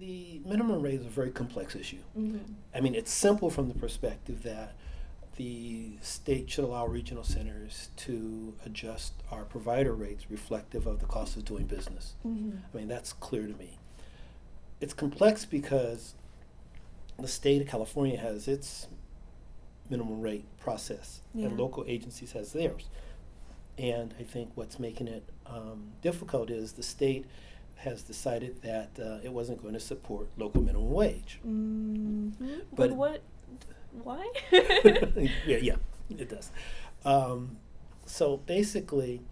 The minimum rate is a very complex issue. Mm-hmm. I mean, it's simple from the perspective that the state should allow regional centers to adjust our provider rates reflective of the cost of doing business. Mm-hmm. I mean, that's clear to me. It's complex because the state of California has its minimum rate process, Yeah. and local agencies has theirs. And I think what's making it difficult is the state has decided that it wasn't going to support local minimum wage. Mm-hmm. But what? Why? yeah, it does. So basically,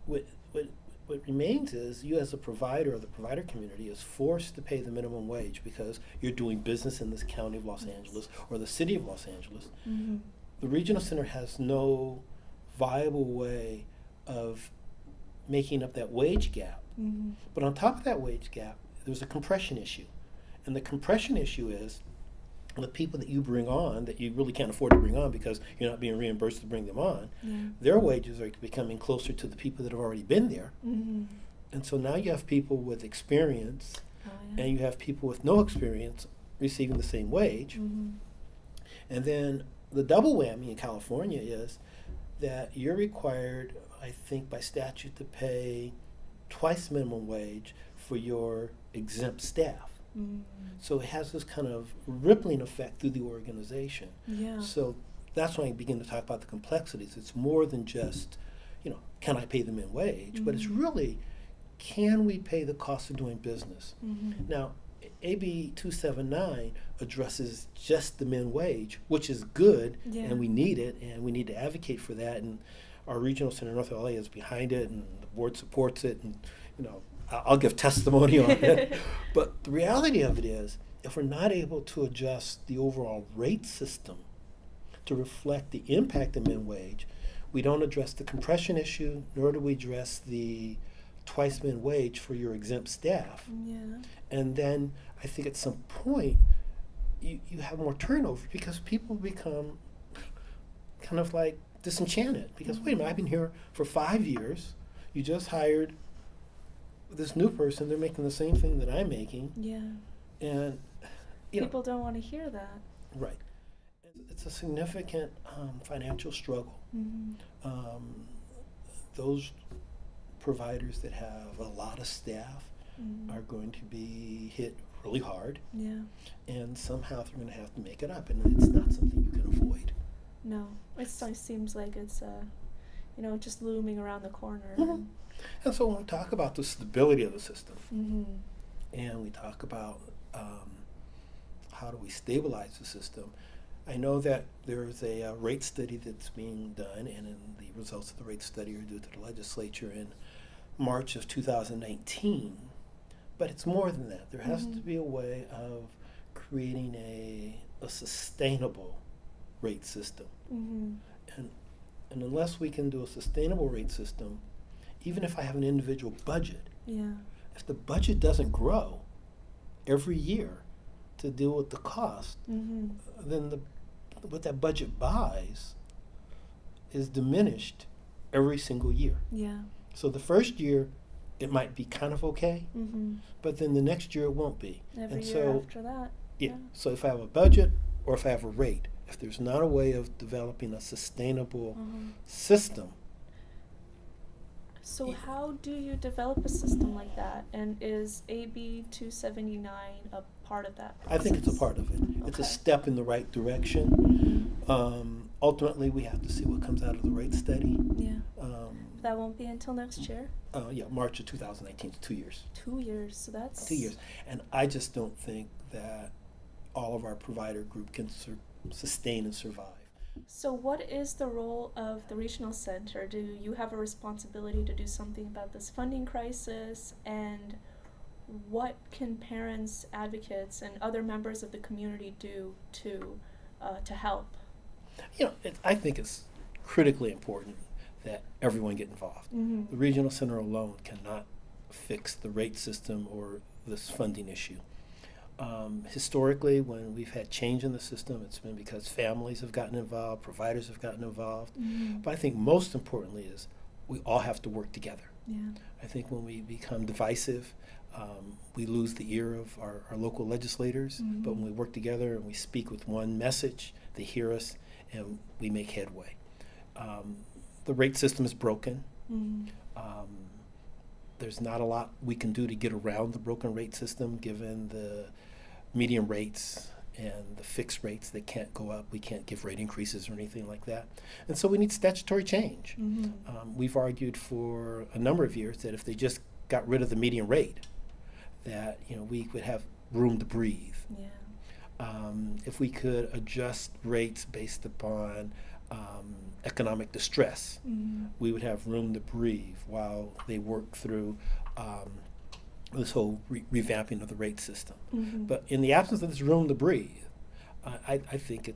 what remains is you as a provider or the provider community is forced to pay the minimum wage because you're doing business in this county of Los Angeles or the city of Los Angeles. Mm-hmm. The regional center has no viable way of making up that wage gap. Mm-hmm. But on top of that wage gap, there's a compression issue. And the compression issue is the people that you bring on that you really can't afford to bring on because you're not being reimbursed to bring them on, Yeah. their wages are becoming closer to the people that have already been there. Mm-hmm. And so now you have people with experience Oh, yeah. and you have people with no experience receiving the same wage. Mm-hmm. And then the double whammy in California is that you're required, I think, by statute to pay twice minimum wage for your exempt staff. Mm-hmm. So it has this kind of rippling effect through the organization. Yeah. So that's when I begin to talk about the complexities. It's more than just, can I pay the min wage? But it's Mhm. really, can we pay the cost of doing business? Mm-hmm. Now, AB 279 addresses just the min wage, which is good, Yeah. and we need it, and we need to advocate for that. And our regional center in North LA is behind it, and the board supports it, and I'll give testimony on it. But the reality of it is, if we're not able to adjust the overall rate system to reflect the impact of min wage, we don't address the compression issue, nor do we address the twice min wage for your exempt staff. Yeah. And then I think at some point you have more turnover because people become kind of like disenchanted because wait a minute, I've been here for 5 years. You just hired this new person, they're making the same thing that I'm making. Yeah. And People don't want to hear that. right. It's a significant financial struggle. Mm-hmm. Those providers that have a lot of staff Mm-hmm. are going to be hit really hard, Yeah. and somehow they're going to have to make it up, and it's not something you can avoid. No. It seems like it's just looming around the corner. Mhm. And so when we talk about the stability of the system, Mm-hmm. and we talk about how do we stabilize the system, I know that there's a rate study that's being done, and the results of the rate study are due to the legislature in March of 2019. But it's more than that. There has to be a way of creating a sustainable rate system. Mm-hmm. And unless we can do a sustainable rate system, even if I have an individual budget, Yeah. if the budget doesn't grow every year to deal with the cost, Mm-hmm. then what that budget buys is diminished every single year. Yeah. So the first year, it might be kind of okay, Mm-hmm. but then the next year it won't be. Every And year so, after that. yeah. Yeah. So if I have a budget or if I have a rate, if there's not a way of developing a sustainable Uh-huh. system, So how do you develop a system like that? And is AB 279 a part of that I think it's a process? part of it. It's a Okay. step in the right direction. Mhm. Ultimately, we have to see what comes out of the rate study. Yeah. That won't be until next year. March of 2019, 2 years. 2 years. So that's 2 years. And I just don't think that all of our provider group can sustain and survive. So what is the role of the regional center? Do you have a responsibility to do something about this funding crisis? And what can parents, advocates, and other members of the community do to help? I think it's critically important that everyone get involved. Mm-hmm. The regional center alone cannot fix the rate system or this funding issue. Historically, when we've had change in the system, it's been because families have gotten involved, providers have gotten involved. Mm-hmm. But I think most importantly is we all have to work together. Yeah. I think when we become divisive, we lose the ear of our local legislators. Mm-hmm. But when we work together and we speak with one message, they hear us and we make headway. The rate system is broken. Mm-hmm. There's not a lot we can do to get around the broken rate system, given the median rates and the fixed rates that can't go up. We can't give rate increases or anything like that. And so we need statutory change. Mm-hmm. We've argued for a number of years that if they just got rid of the median rate, that we would have room to breathe. Yeah. If we could adjust rates based upon economic distress, Mm-hmm. we would have room to breathe while they work through this whole revamping of the rate system. Mm-hmm. But in the absence of this room to breathe, I think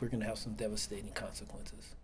we're going to have some devastating consequences.